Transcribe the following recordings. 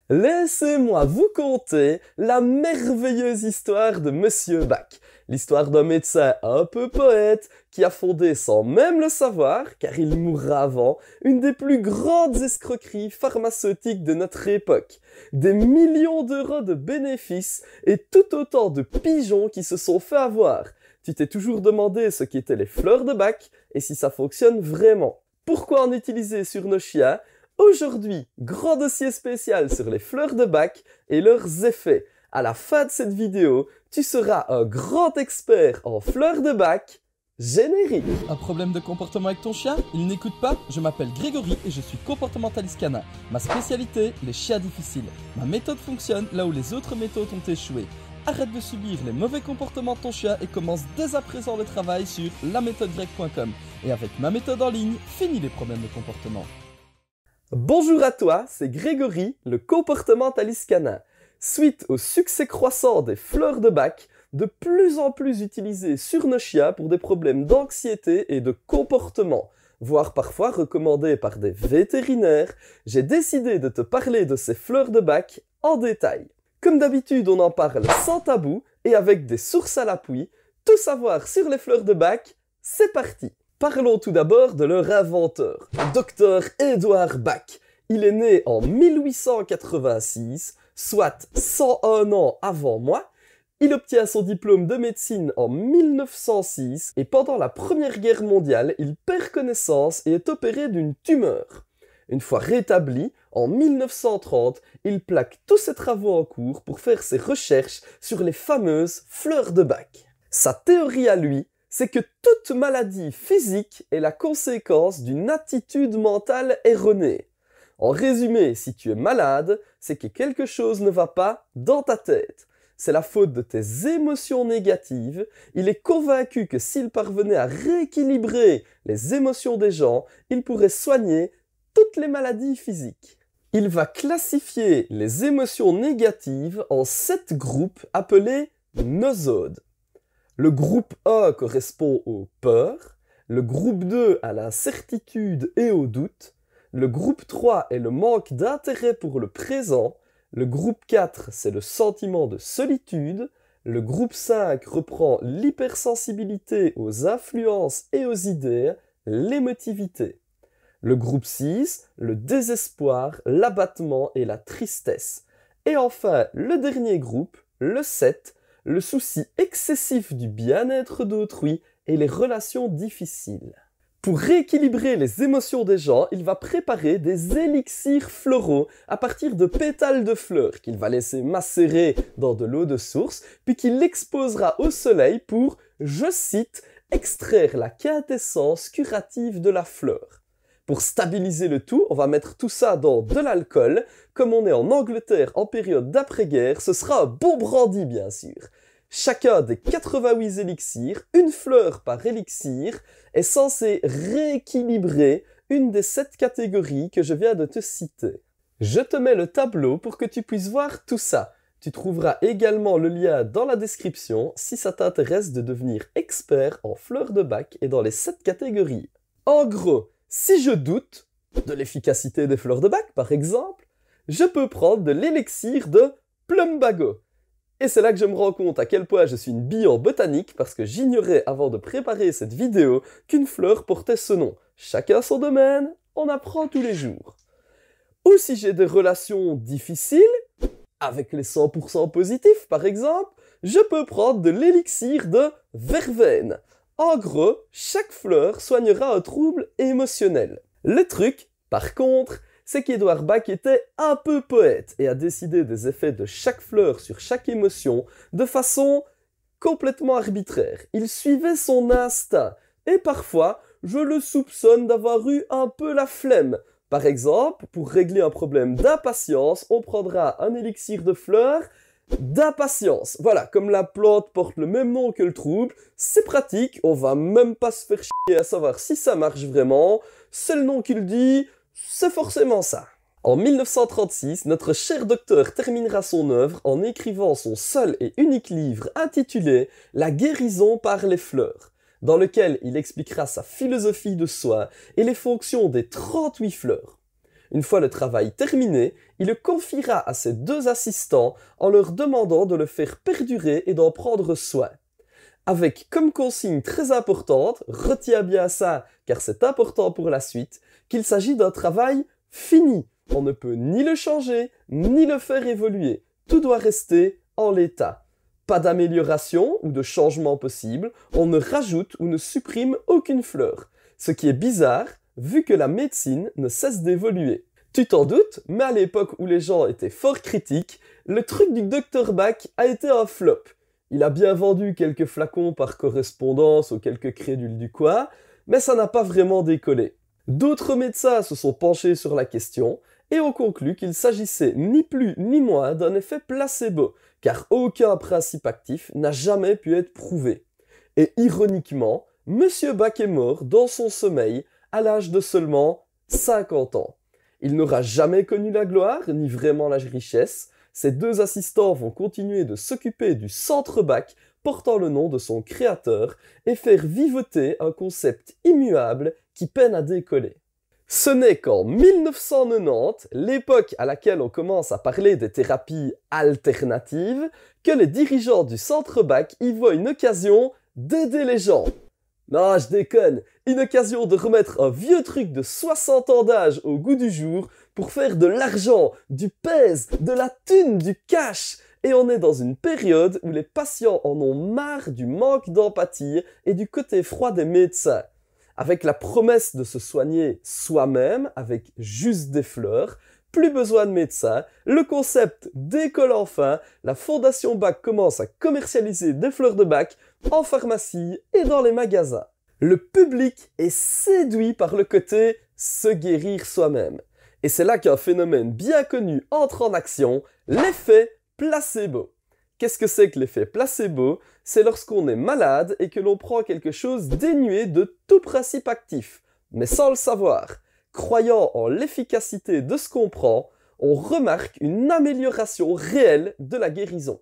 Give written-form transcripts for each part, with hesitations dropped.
Laissez-moi vous conter la merveilleuse histoire de Monsieur Bach. L'histoire d'un médecin un peu poète qui a fondé sans même le savoir, car il mourra avant, une des plus grandes escroqueries pharmaceutiques de notre époque. Des millions d'euros de bénéfices et tout autant de pigeons qui se sont fait avoir. Tu t'es toujours demandé ce qu'étaient les fleurs de Bach et si ça fonctionne vraiment. Pourquoi en utiliser sur nos chiens ? Aujourd'hui, grand dossier spécial sur les fleurs de Bach et leurs effets. À la fin de cette vidéo, tu seras un grand expert en fleurs de Bach. Générique. Un problème de comportement avec ton chien? Il n'écoute pas? Je m'appelle Grégory et je suis comportementaliste canin. Ma spécialité, les chiens difficiles. Ma méthode fonctionne là où les autres méthodes ont échoué. Arrête de subir les mauvais comportements de ton chien et commence dès à présent le travail sur laméthodegreg.com. Et avec ma méthode en ligne, finis les problèmes de comportement. Bonjour à toi, c'est Grégory, le comportementaliste canin. Suite au succès croissant des fleurs de Bach, de plus en plus utilisées sur nos chiens pour des problèmes d'anxiété et de comportement, voire parfois recommandées par des vétérinaires, j'ai décidé de te parler de ces fleurs de Bach en détail. Comme d'habitude, on en parle sans tabou et avec des sources à l'appui. Tout savoir sur les fleurs de Bach, c'est parti! Parlons tout d'abord de leur inventeur, Dr Édouard Bach. Il est né en 1886, soit 101 ans avant moi. Il obtient son diplôme de médecine en 1906 et pendant la Première Guerre mondiale, il perd connaissance et est opéré d'une tumeur. Une fois rétabli, en 1930, il plaque tous ses travaux en cours pour faire ses recherches sur les fameuses fleurs de Bach. Sa théorie à lui, c'est que toute maladie physique est la conséquence d'une attitude mentale erronée. En résumé, si tu es malade, c'est que quelque chose ne va pas dans ta tête. C'est la faute de tes émotions négatives. Il est convaincu que s'il parvenait à rééquilibrer les émotions des gens, il pourrait soigner toutes les maladies physiques. Il va classifier les émotions négatives en 7 groupes appelés nosodes. Le groupe 1 correspond aux peurs, le groupe 2 à l'incertitude et au doute, le groupe 3 est le manque d'intérêt pour le présent, le groupe 4 c'est le sentiment de solitude, le groupe 5 reprend l'hypersensibilité aux influences et aux idées, l'émotivité. Le groupe 6, le désespoir, l'abattement et la tristesse. Et enfin, le dernier groupe, le 7, le souci excessif du bien-être d'autrui et les relations difficiles. Pour rééquilibrer les émotions des gens, il va préparer des élixirs floraux à partir de pétales de fleurs qu'il va laisser macérer dans de l'eau de source, puis qu'il exposera au soleil pour, je cite, extraire la quintessence curative de la fleur. Pour stabiliser le tout, on va mettre tout ça dans de l'alcool. Comme on est en Angleterre en période d'après-guerre, ce sera un bon brandy bien sûr. Chacun des 88 élixirs, une fleur par élixir, est censé rééquilibrer une des 7 catégories que je viens de te citer. Je te mets le tableau pour que tu puisses voir tout ça. Tu trouveras également le lien dans la description si ça t'intéresse de devenir expert en fleurs de Bach et dans les 7 catégories. En gros, si je doute de l'efficacité des fleurs de Bach, par exemple, je peux prendre de l'élixir de plumbago. Et c'est là que je me rends compte à quel point je suis une bille en botanique parce que j'ignorais avant de préparer cette vidéo qu'une fleur portait ce nom. Chacun son domaine, on apprend tous les jours. Ou si j'ai des relations difficiles, avec les 100% positifs par exemple, je peux prendre de l'élixir de verveine. En gros, chaque fleur soignera un trouble émotionnel. Le truc, par contre, c'est qu'Édouard Bach était un peu poète et a décidé des effets de chaque fleur sur chaque émotion de façon complètement arbitraire. Il suivait son instinct et parfois, je le soupçonne d'avoir eu un peu la flemme. Par exemple, pour régler un problème d'impatience, on prendra un élixir de fleurs d'impatience. Voilà, comme la plante porte le même nom que le trouble, c'est pratique, on va même pas se faire chier à savoir si ça marche vraiment, c'est le nom qui le dit, c'est forcément ça. En 1936, notre cher docteur terminera son œuvre en écrivant son seul et unique livre intitulé « La guérison par les fleurs », dans lequel il expliquera sa philosophie de soin et les fonctions des 38 fleurs. Une fois le travail terminé, il le confiera à ses 2 assistants en leur demandant de le faire perdurer et d'en prendre soin. Avec comme consigne très importante, retiens bien ça car c'est important pour la suite, qu'il s'agit d'un travail fini. On ne peut ni le changer, ni le faire évoluer. Tout doit rester en l'état. Pas d'amélioration ou de changement possible, on ne rajoute ou ne supprime aucune fleur. Ce qui est bizarre, vu que la médecine ne cesse d'évoluer. Tu t'en doutes, mais à l'époque où les gens étaient fort critiques, le truc du Dr Bach a été un flop. Il a bien vendu quelques flacons par correspondance aux quelques crédules du coin, mais ça n'a pas vraiment décollé. D'autres médecins se sont penchés sur la question et ont conclu qu'il s'agissait ni plus ni moins d'un effet placebo, car aucun principe actif n'a jamais pu être prouvé. Et ironiquement, Monsieur Bach est mort dans son sommeil à l'âge de seulement 50 ans. Il n'aura jamais connu la gloire, ni vraiment la richesse. Ses 2 assistants vont continuer de s'occuper du centre Bach portant le nom de son créateur et faire vivoter un concept immuable qui peine à décoller. Ce n'est qu'en 1990, l'époque à laquelle on commence à parler des thérapies alternatives, que les dirigeants du centre Bach y voient une occasion d'aider les gens. Non, je déconne, une occasion de remettre un vieux truc de 60 ans d'âge au goût du jour pour faire de l'argent, du pèse, de la thune, du cash. Et on est dans une période où les patients en ont marre du manque d'empathie et du côté froid des médecins. Avec la promesse de se soigner soi-même avec juste des fleurs, plus besoin de médecins, le concept décolle enfin, la Fondation Bach commence à commercialiser des fleurs de Bach en pharmacie et dans les magasins. Le public est séduit par le côté se guérir soi-même. Et c'est là qu'un phénomène bien connu entre en action, l'effet placebo. Qu'est-ce que c'est que l'effet placebo? C'est lorsqu'on est malade et que l'on prend quelque chose dénué de tout principe actif, mais sans le savoir. Croyant en l'efficacité de ce qu'on prend, on remarque une amélioration réelle de la guérison.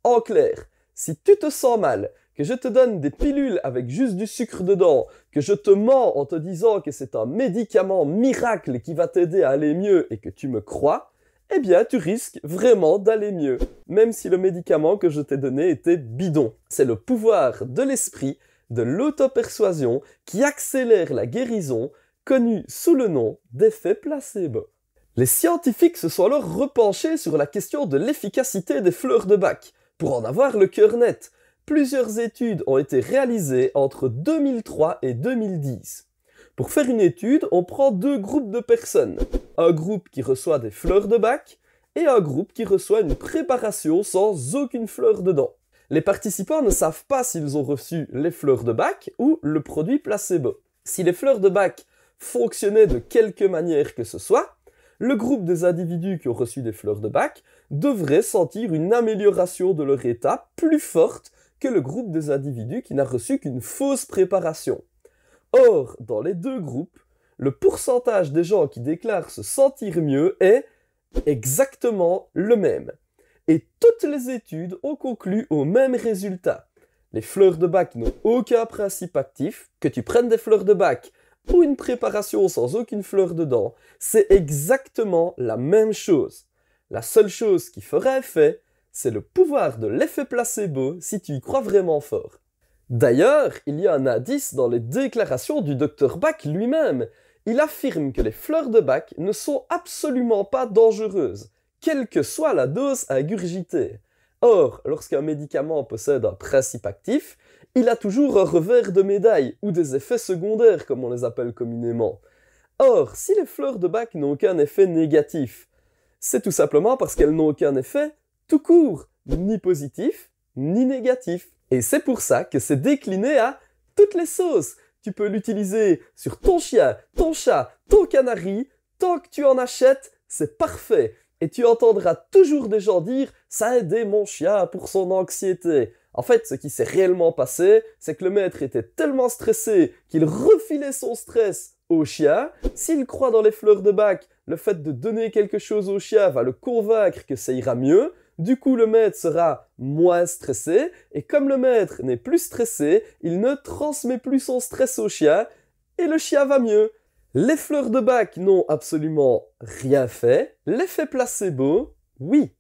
En clair, si tu te sens mal, que je te donne des pilules avec juste du sucre dedans, que je te mens en te disant que c'est un médicament miracle qui va t'aider à aller mieux et que tu me crois, eh bien tu risques vraiment d'aller mieux, même si le médicament que je t'ai donné était bidon. C'est le pouvoir de l'esprit, de l'auto-persuasion qui accélère la guérison, connu sous le nom d'effet placebo. Les scientifiques se sont alors repenchés sur la question de l'efficacité des fleurs de Bach. Pour en avoir le cœur net, plusieurs études ont été réalisées entre 2003 et 2010. Pour faire une étude, on prend 2 groupes de personnes. Un groupe qui reçoit des fleurs de Bach et un groupe qui reçoit une préparation sans aucune fleur dedans. Les participants ne savent pas s'ils ont reçu les fleurs de Bach ou le produit placebo. Si les fleurs de Bach fonctionnaient de quelque manière que ce soit, le groupe des individus qui ont reçu des fleurs de Bach devrait sentir une amélioration de leur état plus forte que le groupe des individus qui n'a reçu qu'une fausse préparation. Or, dans les 2 groupes, le pourcentage des gens qui déclarent se sentir mieux est exactement le même. Et toutes les études ont conclu au même résultat. Les fleurs de Bach n'ont aucun principe actif, que tu prennes des fleurs de Bach ou une préparation sans aucune fleur dedans, c'est exactement la même chose. La seule chose qui fera effet, c'est le pouvoir de l'effet placebo si tu y crois vraiment fort. D'ailleurs, il y a un indice dans les déclarations du Dr Bach lui-même. Il affirme que les fleurs de Bach ne sont absolument pas dangereuses, quelle que soit la dose à ingurgiter. Or, lorsqu'un médicament possède un principe actif, il a toujours un revers de médaille, ou des effets secondaires comme on les appelle communément. Or, si les fleurs de Bach n'ont aucun effet négatif, c'est tout simplement parce qu'elles n'ont aucun effet tout court, ni positif, ni négatif. Et c'est pour ça que c'est décliné à toutes les sauces. Tu peux l'utiliser sur ton chien, ton chat, ton canari, tant que tu en achètes, c'est parfait. Et tu entendras toujours des gens dire « ça a aidé mon chien pour son anxiété ». En fait, ce qui s'est réellement passé, c'est que le maître était tellement stressé qu'il refilait son stress au chien. S'il croit dans les fleurs de Bach, le fait de donner quelque chose au chien va le convaincre que ça ira mieux. Du coup, le maître sera moins stressé. Et comme le maître n'est plus stressé, il ne transmet plus son stress au chien. Et le chien va mieux. Les fleurs de bac n'ont absolument rien fait. L'effet placebo, oui.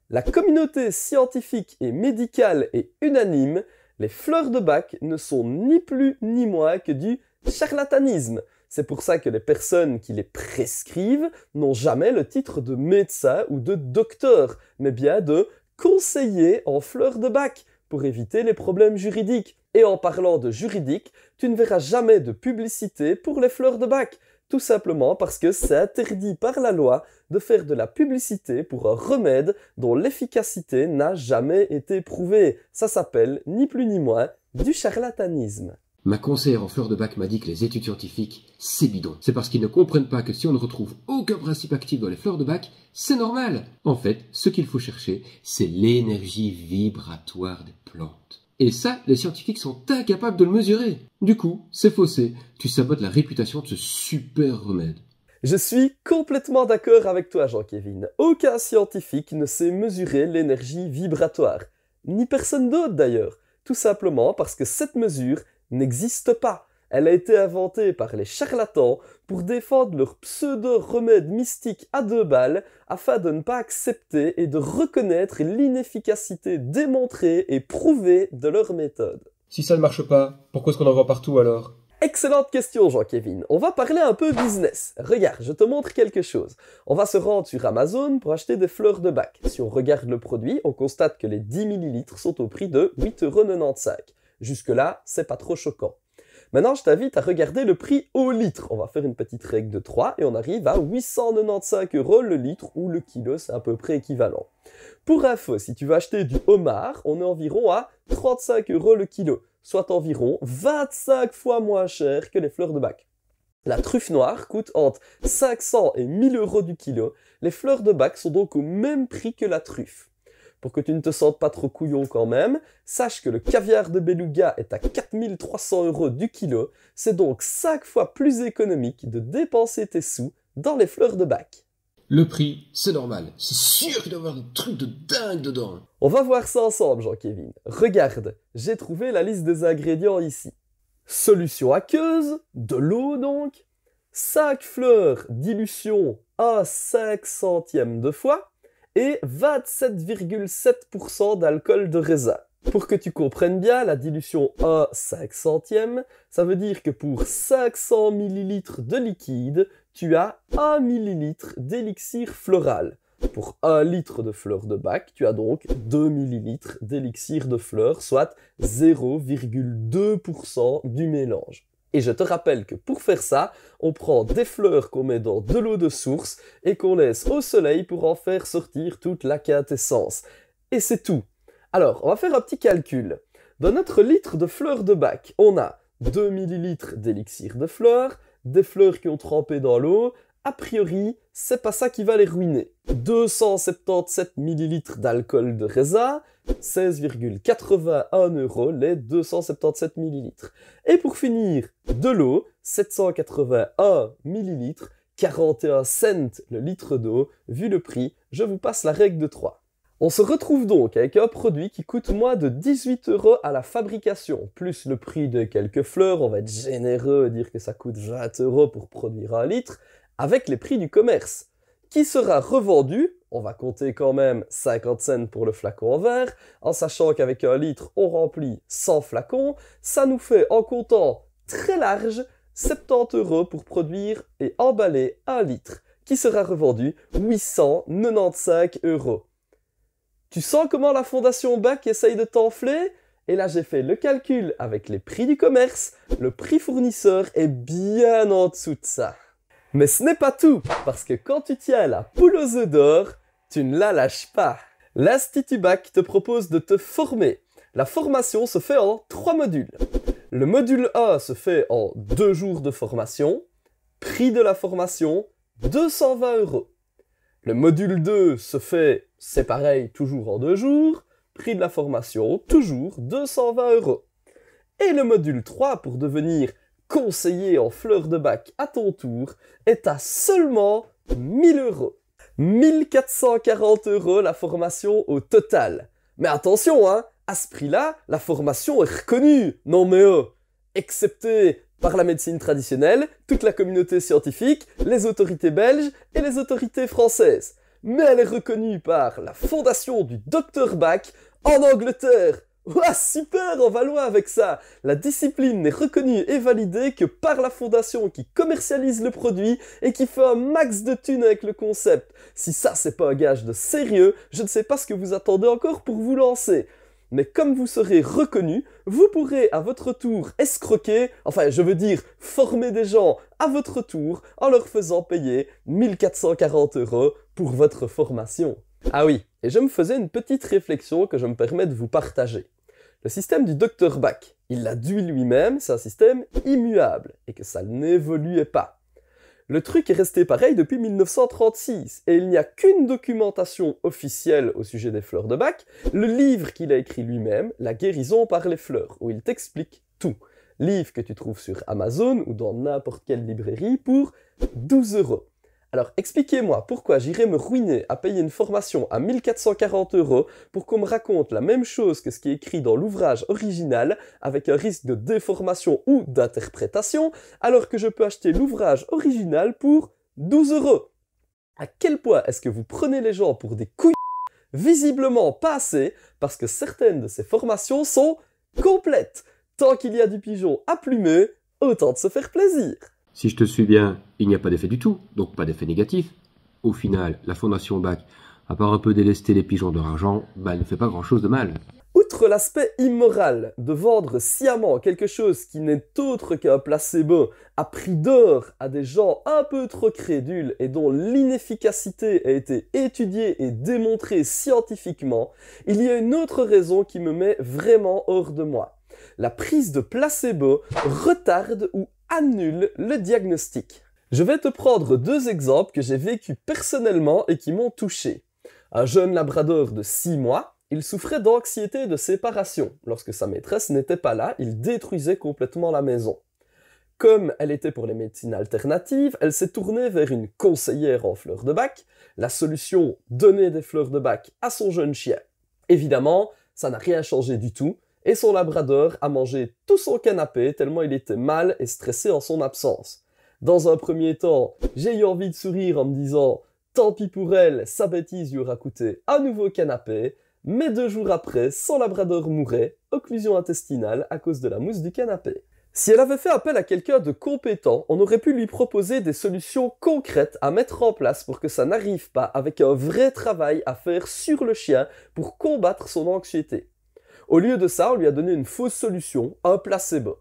La communauté scientifique et médicale est unanime. Les fleurs de bac ne sont ni plus ni moins que du charlatanisme. C'est pour ça que les personnes qui les prescrivent n'ont jamais le titre de médecin ou de docteur, mais bien de conseiller en fleurs de bac, pour éviter les problèmes juridiques. Et en parlant de juridique, tu ne verras jamais de publicité pour les fleurs de bac, tout simplement parce que c'est interdit par la loi de faire de la publicité pour un remède dont l'efficacité n'a jamais été prouvée. Ça s'appelle, ni plus ni moins, du charlatanisme. Ma conseillère en fleurs de bac m'a dit que les études scientifiques, c'est bidon. C'est parce qu'ils ne comprennent pas que si on ne retrouve aucun principe actif dans les fleurs de bac, c'est normal. En fait, ce qu'il faut chercher, c'est l'énergie vibratoire des plantes. Et ça, les scientifiques sont incapables de le mesurer. Du coup, c'est faussé. Tu sabotes la réputation de ce super remède. Je suis complètement d'accord avec toi, Jean-Kévin. Aucun scientifique ne sait mesurer l'énergie vibratoire. Ni personne d'autre d'ailleurs. Tout simplement parce que cette mesure n'existe pas. Elle a été inventée par les charlatans pour défendre leur pseudo-remède mystique à 2 balles afin de ne pas accepter et de reconnaître l'inefficacité démontrée et prouvée de leur méthode. Si ça ne marche pas, pourquoi est-ce qu'on en voit partout alors? Excellente question, Jean-Kévin. On va parler un peu business. Regarde, je te montre quelque chose. On va se rendre sur Amazon pour acheter des fleurs de bac. Si on regarde le produit, on constate que les 10 ml sont au prix de 8,95 €. Jusque-là, c'est pas trop choquant. Maintenant, je t'invite à regarder le prix au litre. On va faire une petite règle de 3 et on arrive à 895 € le litre ou le kilo, c'est à peu près équivalent. Pour info, si tu veux acheter du homard, on est environ à 35 € le kilo, soit environ 25 fois moins cher que les fleurs de bac. La truffe noire coûte entre 500 et 1000 € du kilo. Les fleurs de bac sont donc au même prix que la truffe. Pour que tu ne te sentes pas trop couillon quand même, sache que le caviar de beluga est à 4300 € du kilo. C'est donc 5 fois plus économique de dépenser tes sous dans les fleurs de bac. Le prix, c'est normal. C'est sûr qu'il doit y avoir des trucs de dingue dedans. On va voir ça ensemble, Jean-Kévin. Regarde, j'ai trouvé la liste des ingrédients ici. Solution aqueuse, de l'eau donc, 5 fleurs, dilution à 5 centièmes de fois, et 27,7% d'alcool de raisin. Pour que tu comprennes bien, la dilution à 5 centièmes, ça veut dire que pour 500 ml de liquide, tu as 1 ml d'élixir floral. Pour 1 litre de fleurs de bac, tu as donc 2 ml d'élixir de fleurs, soit 0,2% du mélange. Et je te rappelle que pour faire ça, on prend des fleurs qu'on met dans de l'eau de source et qu'on laisse au soleil pour en faire sortir toute la quintessence. Et c'est tout. Alors, on va faire un petit calcul. Dans notre litre de fleurs de bac, on a 2 ml d'élixir de fleurs, des fleurs qui ont trempé dans l'eau. A priori, c'est pas ça qui va les ruiner. 277 ml d'alcool de raisin, 16,81 € les 277 ml. Et pour finir, de l'eau, 781 ml, 41 cents le litre d'eau. Vu le prix, je vous passe la règle de 3. On se retrouve donc avec un produit qui coûte moins de 18 € à la fabrication, plus le prix de quelques fleurs, on va être généreux et dire que ça coûte 20 € pour produire 1 litre, avec les prix du commerce, qui sera revendu, on va compter quand même 50 cents pour le flacon en verre, en sachant qu'avec 1 litre, on remplit 100 flacons, ça nous fait, en comptant très large, 70 € pour produire et emballer 1 litre, qui sera revendu 895 €. Tu sens comment la Fondation Bac essaye de t'enfler? Et là, j'ai fait le calcul avec les prix du commerce, le prix fournisseur est bien en dessous de ça. Mais ce n'est pas tout, parce que quand tu tiens la poule aux œufs d'or, tu ne la lâches pas. L'Institut Bac te propose de te former. La formation se fait en 3 modules. Le module 1 se fait en 2 jours de formation. Prix de la formation, 220 €. Le module 2 se fait, c'est pareil, toujours en 2 jours. Prix de la formation, toujours 220 €. Et le module 3, pour devenir conseiller en fleurs de bac à ton tour, est à seulement 1000 €. 1440 € la formation au total. Mais attention, hein, à ce prix-là, la formation est reconnue. Non mais excepté par la médecine traditionnelle, toute la communauté scientifique, les autorités belges et les autorités françaises. Mais elle est reconnue par la fondation du Dr Bach en Angleterre. Ouah, super, on va loin avec ça. La discipline n'est reconnue et validée que par la fondation qui commercialise le produit et qui fait un max de thunes avec le concept. Si ça, c'est pas un gage de sérieux, je ne sais pas ce que vous attendez encore pour vous lancer. Mais comme vous serez reconnu, vous pourrez à votre tour escroquer, enfin je veux dire former des gens à votre tour en leur faisant payer 1440 € pour votre formation. Ah oui, et je me faisais une petite réflexion que je me permets de vous partager. Le système du Dr Bach, il l'a dit lui-même, c'est un système immuable et que ça n'évoluait pas. Le truc est resté pareil depuis 1936 et il n'y a qu'une documentation officielle au sujet des fleurs de Bach, le livre qu'il a écrit lui-même, La guérison par les fleurs, où il t'explique tout. Livre que tu trouves sur Amazon ou dans n'importe quelle librairie pour 12 €. Alors expliquez-moi pourquoi j'irais me ruiner à payer une formation à 1440 € pour qu'on me raconte la même chose que ce qui est écrit dans l'ouvrage original avec un risque de déformation ou d'interprétation alors que je peux acheter l'ouvrage original pour 12 €. À quel point est-ce que vous prenez les gens pour des couilles? Visiblement pas assez parce que certaines de ces formations sont complètes. Tant qu'il y a du pigeon à plumer, autant de se faire plaisir. Si je te suis bien, il n'y a pas d'effet du tout, donc pas d'effet négatif. Au final, la Fondation Bach, à part un peu délester les pigeons de leur argent, elle ne fait pas grand-chose de mal. Outre l'aspect immoral de vendre sciemment quelque chose qui n'est autre qu'un placebo à prix d'or à des gens un peu trop crédules et dont l'inefficacité a été étudiée et démontrée scientifiquement, il y a une autre raison qui me met vraiment hors de moi. La prise de placebo retarde ou annule le diagnostic. Je vais te prendre deux exemples que j'ai vécus personnellement et qui m'ont touché. Un jeune labrador de 6 mois, il souffrait d'anxiété de séparation. Lorsque sa maîtresse n'était pas là, il détruisait complètement la maison. Comme elle était pour les médecines alternatives, elle s'est tournée vers une conseillère en fleurs de Bach. La solution, donner des fleurs de Bach à son jeune chien. Évidemment, ça n'a rien changé du tout. Et son labrador a mangé tout son canapé tellement il était mal et stressé en son absence. Dans un premier temps, j'ai eu envie de sourire en me disant « Tant pis pour elle, sa bêtise lui aura coûté un nouveau canapé », mais 2 jours après, son labrador mourait, occlusion intestinale à cause de la mousse du canapé. Si elle avait fait appel à quelqu'un de compétent, on aurait pu lui proposer des solutions concrètes à mettre en place pour que ça n'arrive pas avec un vrai travail à faire sur le chien pour combattre son anxiété. Au lieu de ça, on lui a donné une fausse solution, un placebo.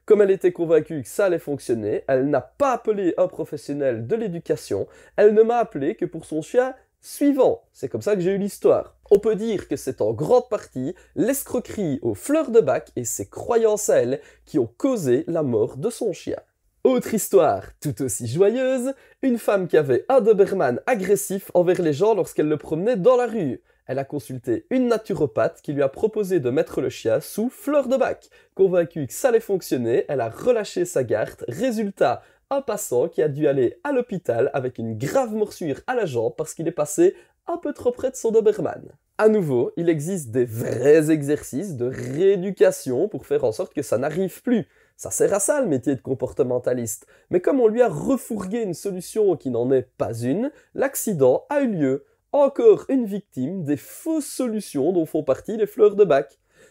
Comme elle était convaincue que ça allait fonctionner, elle n'a pas appelé un professionnel de l'éducation, elle ne m'a appelé que pour son chien suivant. C'est comme ça que j'ai eu l'histoire. On peut dire que c'est en grande partie l'escroquerie aux fleurs de Bach et ses croyances à elle qui ont causé la mort de son chien. Autre histoire, tout aussi joyeuse, une femme qui avait un Doberman agressif envers les gens lorsqu'elle le promenait dans la rue. Elle a consulté une naturopathe qui lui a proposé de mettre le chien sous fleur de Bach. Convaincue que ça allait fonctionner, elle a relâché sa garde. Résultat, un passant qui a dû aller à l'hôpital avec une grave morsure à la jambe parce qu'il est passé un peu trop près de son Doberman. À nouveau, il existe des vrais exercices de rééducation pour faire en sorte que ça n'arrive plus. Ça sert à ça le métier de comportementaliste. Mais comme on lui a refourgué une solution qui n'en est pas une, l'accident a eu lieu. Encore une victime des fausses solutions dont font partie les fleurs de Bach.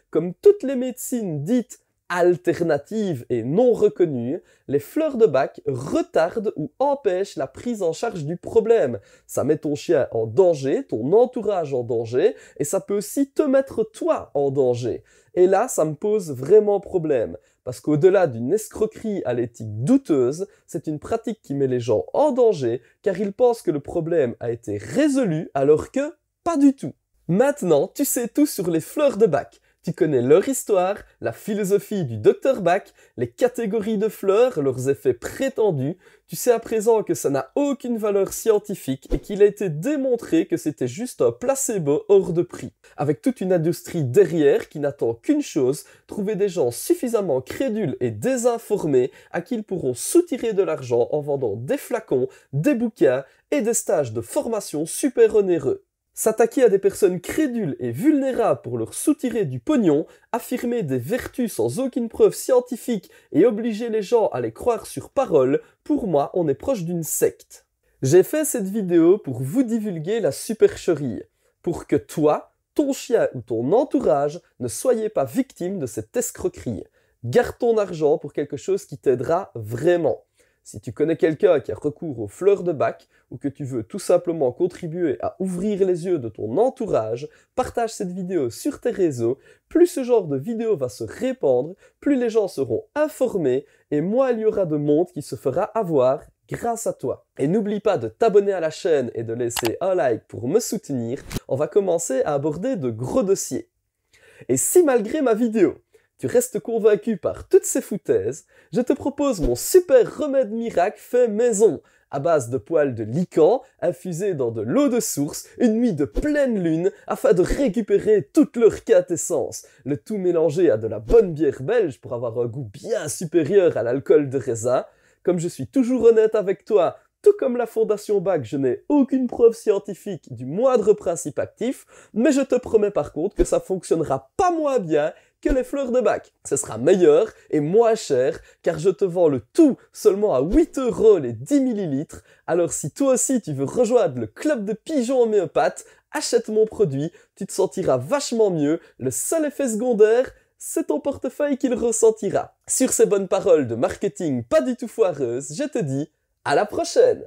Comme toutes les médecines dites alternatives et non reconnues, les fleurs de Bach retardent ou empêchent la prise en charge du problème. Ça met ton chien en danger, ton entourage en danger, et ça peut aussi te mettre toi en danger. Et là, ça me pose vraiment problème. Parce qu'au-delà d'une escroquerie à l'éthique douteuse, c'est une pratique qui met les gens en danger car ils pensent que le problème a été résolu alors que pas du tout. Maintenant, tu sais tout sur les fleurs de Bach. Tu connais leur histoire, la philosophie du Dr Bach, les catégories de fleurs, leurs effets prétendus. Tu sais à présent que ça n'a aucune valeur scientifique et qu'il a été démontré que c'était juste un placebo hors de prix. Avec toute une industrie derrière qui n'attend qu'une chose, trouver des gens suffisamment crédules et désinformés à qui ils pourront soutirer de l'argent en vendant des flacons, des bouquins et des stages de formation super onéreux. S'attaquer à des personnes crédules et vulnérables pour leur soutirer du pognon, affirmer des vertus sans aucune preuve scientifique et obliger les gens à les croire sur parole, pour moi, on est proche d'une secte. J'ai fait cette vidéo pour vous divulguer la supercherie, pour que toi, ton chien ou ton entourage ne soyez pas victime de cette escroquerie. Garde ton argent pour quelque chose qui t'aidera vraiment. Si tu connais quelqu'un qui a recours aux fleurs de bac ou que tu veux tout simplement contribuer à ouvrir les yeux de ton entourage, partage cette vidéo sur tes réseaux. Plus ce genre de vidéo va se répandre, plus les gens seront informés et moins il y aura de monde qui se fera avoir grâce à toi. Et n'oublie pas de t'abonner à la chaîne et de laisser un like pour me soutenir. On va commencer à aborder de gros dossiers. Et si malgré ma vidéo, tu restes convaincu par toutes ces foutaises, je te propose mon super remède miracle fait maison, à base de poils de lichen infusés dans de l'eau de source, une nuit de pleine lune, afin de récupérer toute leur quintessence, le tout mélangé à de la bonne bière belge pour avoir un goût bien supérieur à l'alcool de raisin. Comme je suis toujours honnête avec toi, tout comme la Fondation Bac, je n'ai aucune preuve scientifique du moindre principe actif, mais je te promets par contre que ça fonctionnera pas moins bien que les fleurs de bac. Ce sera meilleur et moins cher, car je te vends le tout seulement à 8 € les 10 ml. Alors si toi aussi tu veux rejoindre le club de pigeons homéopathes, achète mon produit, tu te sentiras vachement mieux. Le seul effet secondaire, c'est ton portefeuille qui le ressentira. Sur ces bonnes paroles de marketing pas du tout foireuses, je te dis à la prochaine!